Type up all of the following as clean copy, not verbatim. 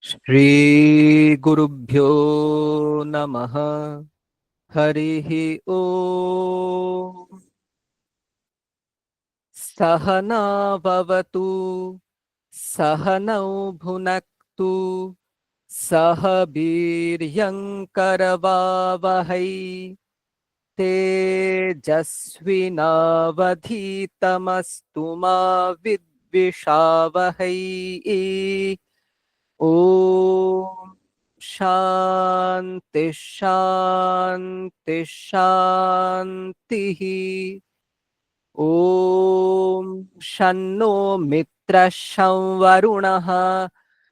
श्रीगुरुभ्यो नमः। हरिः ओम्। सहना भवतु, सहनौ भुनक्तु, सह वीर्यङ्करवावहै, तेजस्विनावधीतमस्तु मा विद्विषावहै। ॐ शान्ति शान्ति शान्तिः। ॐ शन्नो मित्रः शं वरुणः,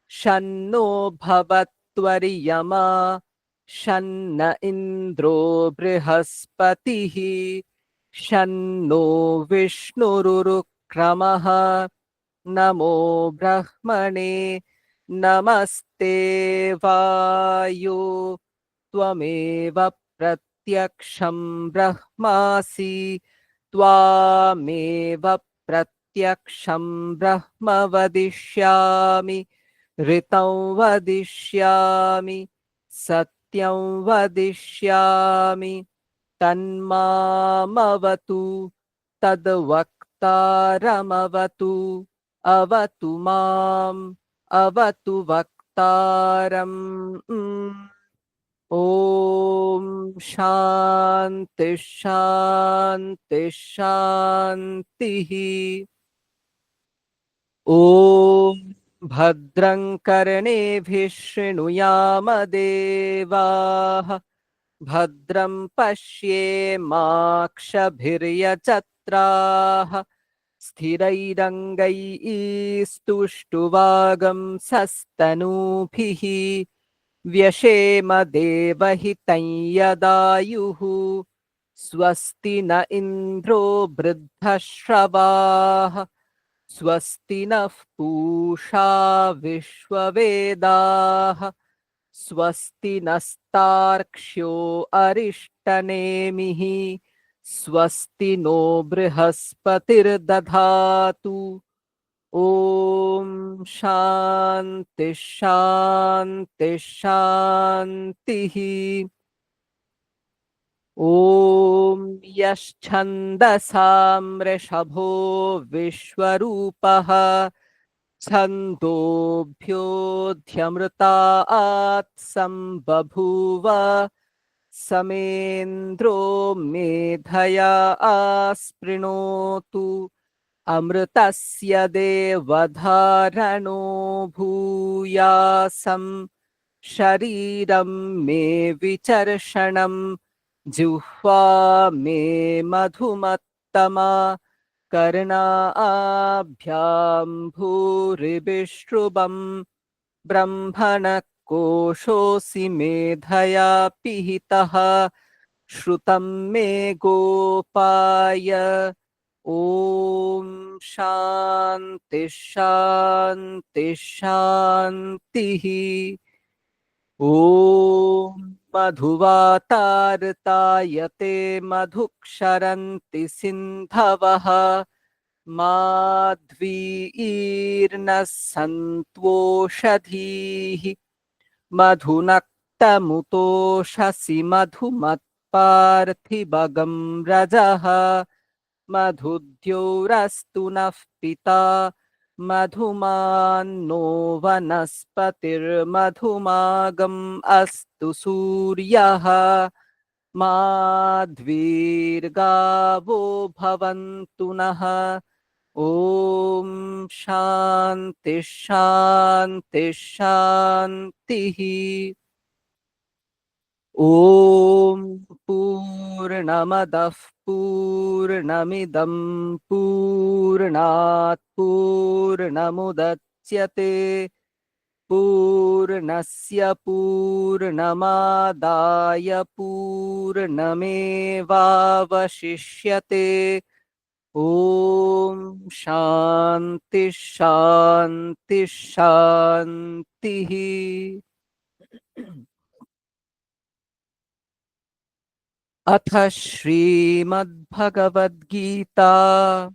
शन्नो भवत्वर्यमा, शन्न इन्द्रो बृहस्पतिः, शन्नो विष्णुरुरुक्रमः। नमो ब्रह्मणे नमस्ते वायो, त्वमेव प्रत्यक्षं ब्रह्मासि, त्वामेव प्रत्यक्षं ब्रह्म वदिष्यामि, ऋतं वदिष्यामि, सत्यं वदिष्यामि। तन्मामवतु, तद्वक्तारमवतु, अवतु माम्, अवतु वक्तारम्। ॐ शान्ति शान्ति शान्तिः। ॐ भद्रं कर्णेभिः शृणुयाम देवाः, भद्रं पश्येमाक्षभिर्यजत्राः, स्थिरैरङ्गैस्तुष्टुवागंसस्तनूभिः, व्यशेम देवहितं यदायुः। स्वस्ति न इन्द्रो वृद्धश्रवाः, स्वस्ति नः पूषा विश्ववेदाः, स्वस्ति नस्तार्क्ष्यो अरिष्टनेमिः, स्वस्ति नो बृहस्पतिर्दधातु। ॐ शान्ति शान्ति शान्तिः। ॐ यश्छन्दसां वृषभो विश्वरूपः, छन्दोभ्योऽध्यमृतात् सम्बभूव, समेन्द्रो मेधया आस्पृणोतु, अमृतस्य देवधारणो भूयासं, शरीरं मे विचर्षणं, जिह्वा मे मधुमत्तमा, कर्णाभ्यां भूरिविष्टृबं, ब्रह्मणः कोशोऽसि मेधया पिहितः, श्रुतं मे गोपाय। ॐ शान्ति शान्ति शान्तिः। ॐ मधुवातार्तायते मधुक्षरन्ति सिन्धवः, माध्वीर्नः सन्त्वोषधीः, मधुनक्तमुतोषसि मधुमत्पार्थिवगं रजः, मधुद्योरस्तु नः पिता, मधुमान्नो वनस्पतिर्मधुमागम् अस्तु सूर्यः, माध्वीर्गावो भवन्तु नः। ॐ शान्ति शान्ति शान्तिः। ॐ पूर्णमदः पूर्णमिदं पूर्णात् पूर्णमुदच्यते, पूर्णस्य पूर्णमादाय पूर्णमेवावशिष्यते। ॐ शान्ति शान्ति शान्तिः। अथ श्रीमद्भगवद्गीता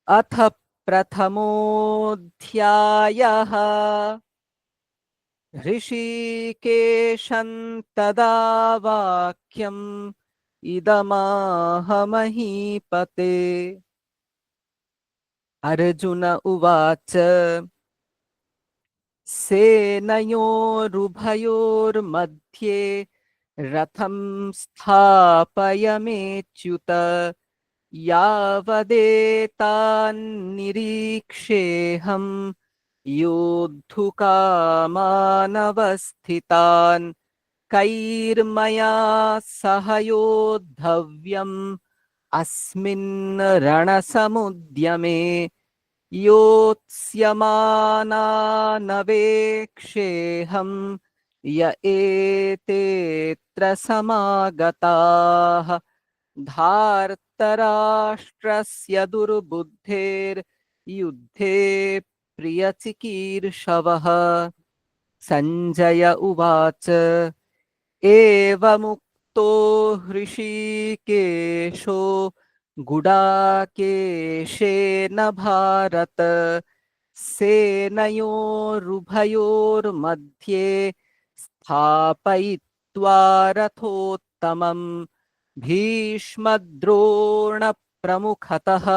अथ प्रथमोऽध्यायः ऋषिकेशं तदा वाक्यम् इदमाह महीपते। अर्जुन उवाच सेनयोरुभयोर्मध्ये रथं स्थापयमेच्युत यावदेतान्निरीक्षेऽहं योद्धुकामानवस्थितान् कैर्मया सह योद्धव्यम् अस्मिन् रणसमुद्यमे योत्स्यमानानवेक्षेऽहं य एतेऽत्र समागताः धार्तराष्ट्रस्य दुर्बुद्धेर्युद्धे प्रियचिकीर्षवः। सञ्जय उवाच एवमुक्तो हृषीकेशो गुडाकेशेन भारत सेनयोरुभयोर्मध्ये स्थापयित्वा रथोत्तमम् भीष्मद्रोणप्रमुखतः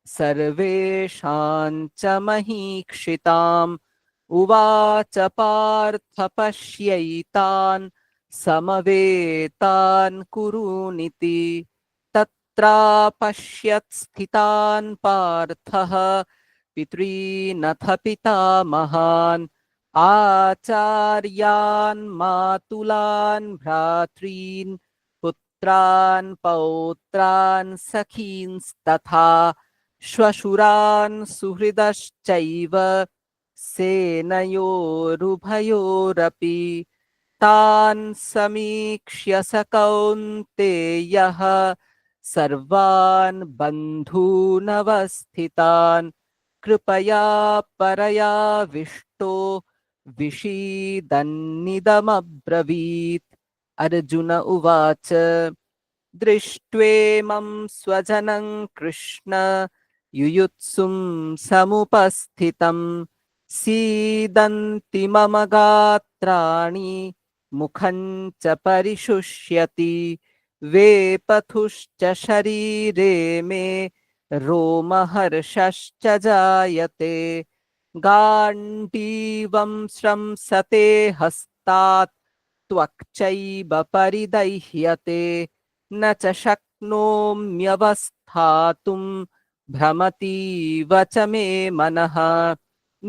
सर्वेषां च महीक्षिताम् उवाच पार्थ पश्यैतान् समवेतान् कुरूनिति तत्रापश्यत् स्थितान् पार्थः पितॄनथ पितामहान् आचार्यान् मातुलान् भ्रातॄन् पुत्रान् पौत्रान् सखींस्तथा श्वशुरान् सुहृदश्चैव सेनयोरुभयोरपि तान् समीक्ष्य स कौन्तेयः सर्वान् बन्धूनवस्थितान् कृपया परयाविष्टो विषीदन्निदमब्रवीत्। अर्जुन उवाच दृष्ट्वेमं स्वजनं कृष्ण युयुत्सुं समुपस्थितं सीदन्ति मम गात्राणि मुखं च परिशुष्यति वेपथुश्च शरीरे मे रोमहर्षश्च जायते गाण्डीवं श्रंसते हस्तात् त्वक्चैव परिदह्यते न च शक्नोम्यवस्थातुं भ्रमतीव च मे मनः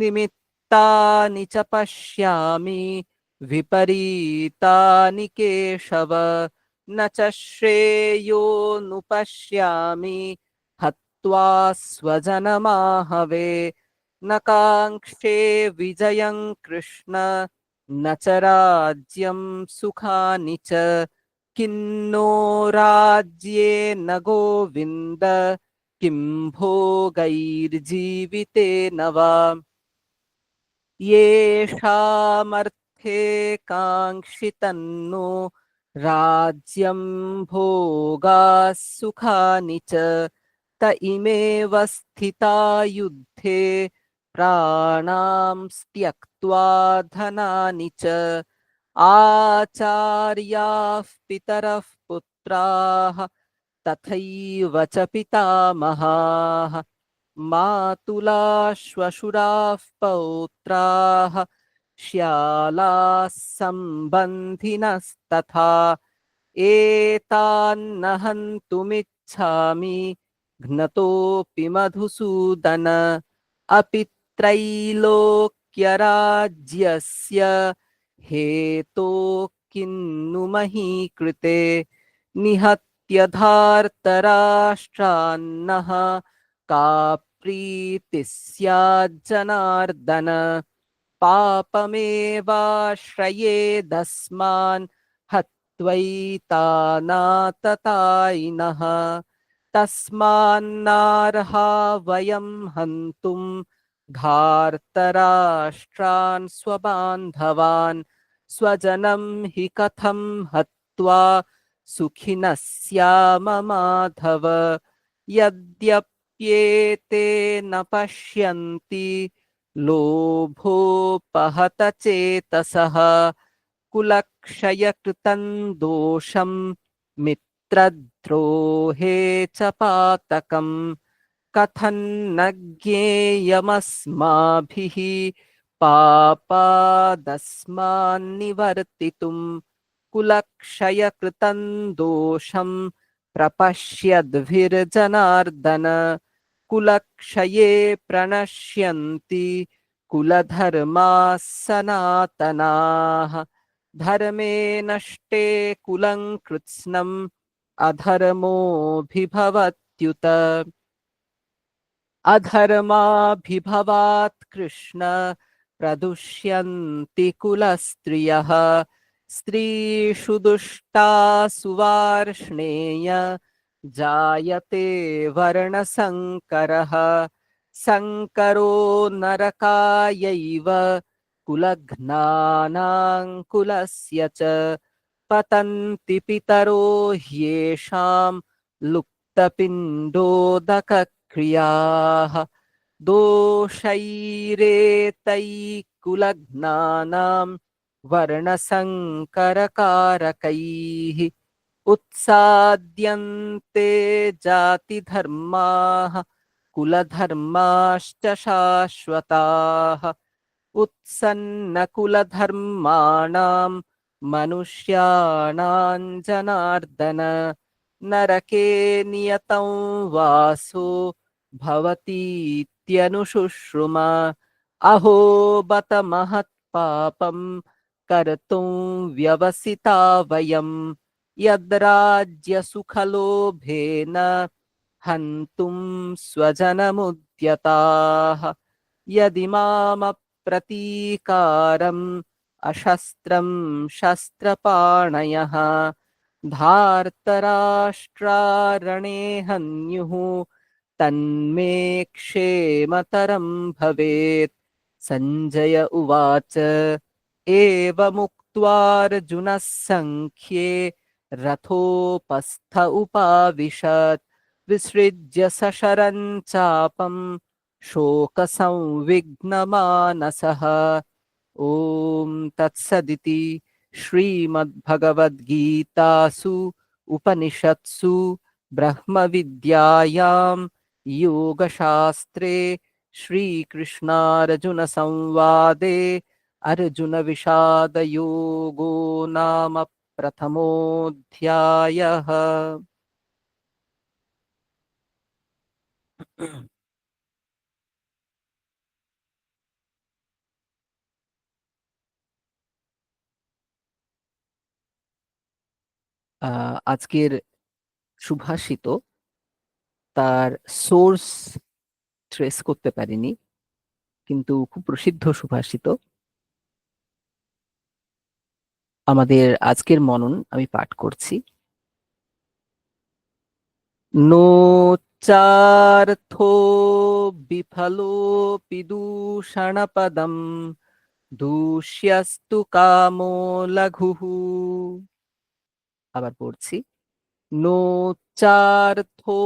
निमित्तानि च पश्यामि विपरीतानि केशव न च श्रेयोनुपश्यामि हत्वा स्वजनमाहवे न काङ्क्षे विजयं कृष्ण न च राज्यं सुखानि च किन्नो राज्येन गोविन्द किं भोगैर्जीवितेन वा येषामर्थे काङ्क्षितन्नो राज्यं भोगाः सुखानि च त इमेव स्थिता युद्धे प्राणां त्यक्त्वा धनानि च आचार्याः पितरः पुत्राः तथैव च पितामहाः मातुलाः श्वशुराः पौत्राः श्यालाः सम्बन्धिनस्तथा एतान्न हन्तुमिच्छामि घ्नतोऽपि मधुसूदन अपि त्रैलोक्यराज्यस्य हेतोः किन्नु मही कृते निहत्य धार्तराष्ट्रान्नः का प्रीतिः स्याज्जनार्दन पापमेवाश्रयेदस्मान् हत्वैतानाततायिनः तस्मान्नार्हा वयं हन्तुं धार्तराष्ट्रान् स्वबान्धवान् स्वजनं हि कथं हत्वा सुखिनः स्याम माधव यद्यप्येतद्वक्ष्यामि लिप्येते न पश्यन्ति लोभोपहत चेतसः कुलक्षयकृतं दोषं मित्रद्रोहे च पातकम् कथन्न ज्ञेयमस्माभिः पापादस्मान्निवर्तितुम् कुलक्षयकृतं दोषं प्रपश्यद्भिर्जनार्दन कुलक्षये प्रणश्यन्ति कुलधर्माः सनातनाः धर्मे नष्टे कुलं कृत्स्नम् अधर्मोऽभिभवत्युत अधर्माभिभवात् कृष्ण प्रदुष्यन्ति कुलस्त्रियः स्त्रीषु दुष्टासु वार्ष्णेय जायते वर्णसङ्करः सङ्करो नरकायैव कुलघ्नानां कुलस्य च पतन्ति पितरो ह्येषां लुप्तपिण्डोदकक्रियाः दोषैरेतैः कुलघ्नानां वर्णसङ्करकारकैः उत्साद्यन्ते जातिधर्माः कुलधर्माश्च शाश्वताः उत्सन्नकुलधर्माणां मनुष्याणां जनार्दन नरके नियतं वासो भवतीत्यनुशुश्रुमा अहो बत महत्पापं कर्तुं व्यवसिता वयं यद्राज्यसुखलोभेन हन्तुं स्वजनमुद्यताः यदिमामप्रतीकारम् अशस्त्रं शस्त्रपाणयः धार्तराष्ट्रारणे हन्युः तन्मे क्षेमतरं भवेत् सञ्जय उवाच एवमुक्त्वार्जुनः सङ्ख्ये रथोपस्थ उपाविशत् विसृज्य सशरं चापं शोकसंविघ्नमानसः ॐ तत्सदिति श्रीमद्भगवद्गीतासु उपनिषत्सु ब्रह्मविद्यायां योगशास्त्रे श्रीकृष्णार्जुनसंवादे अर्जुनविषादयोगो नाम प्रथमोऽध्यायः। আজকের সুভাষিত তার সোর্স ট্রেস করতে পারিনি, কিন্তু খুব প্রসিদ্ধ সুভাষিত। আমাদের আজকের মনন আমি পাঠ করছি। নোচ্চার্থো বিফলোপি দূষণপদম দূষ্যস্তু কামো লঘুঃ। আবার পড়ছি। নোচ্চার্থো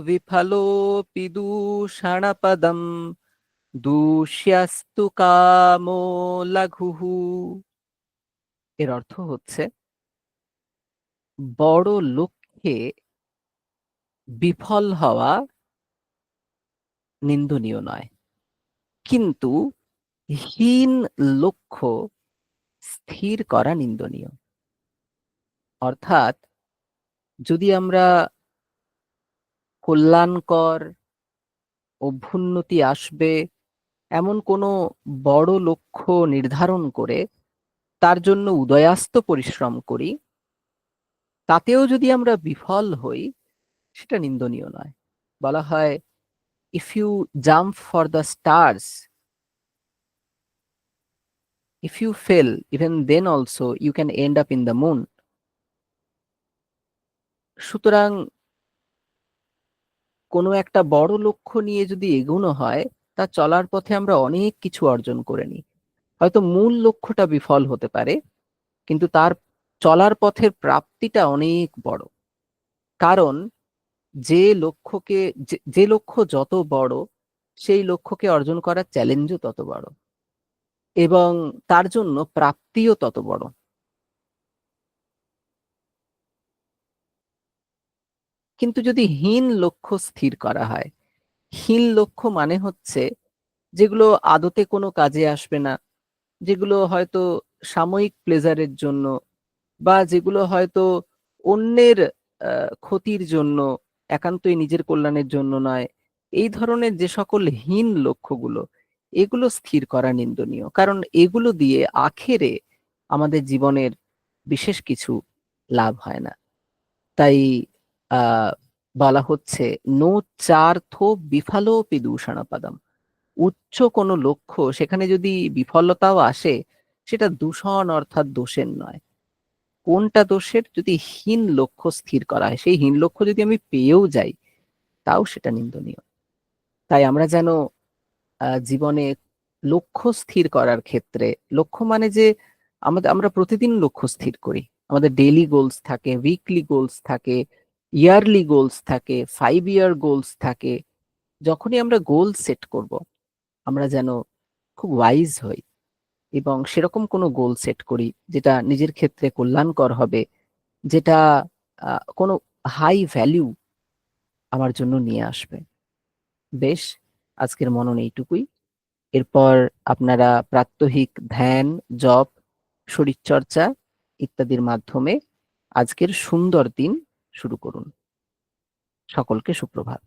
বিফলোপি দূষণপদম দূষ্যস্তু কামো লঘুঃ। এর অর্থ হচ্ছে, বড় লক্ষ্যে বিফল হওয়া নিন্দনীয় নয়, কিন্তু হীন লক্ষ্য স্থির করা নিন্দনীয়। অর্থাৎ যদি আমরা কল্যাণকর অভ্যুন্নতি আসবে এমন কোনো বড় লক্ষ্য নির্ধারণ করে তার জন্য উদয়াস্ত পরিশ্রম করি, তাতেও যদি আমরা বিফল হই, সেটা নিন্দনীয় নয়। বলা হয়, if you jump for the stars, if you fail, even then also you can end up in the moon. সুতরাং কোনো একটা বড় লক্ষ্য নিয়ে যদি এগোনো হয়, তা চলার পথে আমরা অনেক কিছু অর্জন করে নিই। হয়তো মূল লক্ষ্যটা বিফল হতে পারে, কিন্তু তার চলার পথের প্রাপ্তিটা অনেক বড়। কারণ যে লক্ষ্যকে যে লক্ষ্য যত বড়, সেই লক্ষ্যকে অর্জন করার চ্যালেঞ্জও তত বড় এবং তার জন্য প্রাপ্তিও তত বড়। কিন্তু যদি হীন লক্ষ্য স্থির করা হয়, হীন লক্ষ্য মানে হচ্ছে যেগুলো আদতে কোনো কাজে আসবে না, যেগুলো হয়তো সাময়িক প্লেজারের জন্য বা যেগুলো হয়তো অন্যের ক্ষতির জন্য, একান্তই নিজের কল্যাণের জন্য নয়, এই ধরনের যে সকল হীন লক্ষ্যগুলো, এগুলো স্থির করা নিন্দনীয়। কারণ এগুলো দিয়ে আখেরে আমাদের জীবনের বিশেষ কিছু লাভ হয় না। তাই আহ বলা হচ্ছে নো চার্থ বিফলোপি দূষণপদম। উচ্চ কোনো লক্ষ্য, সেখানে যদি বিফলতাও আসে, সেটা দূষণ অর্থাৎ দোষের নয়। কোনটা দোষের? যদি হীন লক্ষ্য স্থির করা হয়, সেই হীন লক্ষ্য যদি আমি পেয়েও যাই, তাও সেটা নিন্দনীয়। তাই আমরা যেন জীবনে লক্ষ্য স্থির করার ক্ষেত্রে, লক্ষ্য মানে যে আমরা প্রতিদিন লক্ষ্য স্থির করি। আমাদের ডেইলি গোলস থাকে, উইকলি গোলস থাকে, ইয়ারলি গোলস থাকে, 5 ইয়ার গোলস থাকে। যখনই আমরা গোল সেট করব, আমরা যেন খুব ওয়াইজ হই এবং সেরকম কোনো গোল সেট করি যেটা নিজের ক্ষেত্রে কল্যাণকর হবে, যেটা কোনো হাই ভ্যালু আমার জন্য নিয়ে আসবে। বেশ, আজকের মনন এইটুকুই। এরপর আপনারা প্রাত্যহিক ধ্যান, জপ, শরীরচর্চা ইত্যাদির মাধ্যমে আজকের সুন্দর দিন শুরু করুন। সকলকে সুপ্রভাত।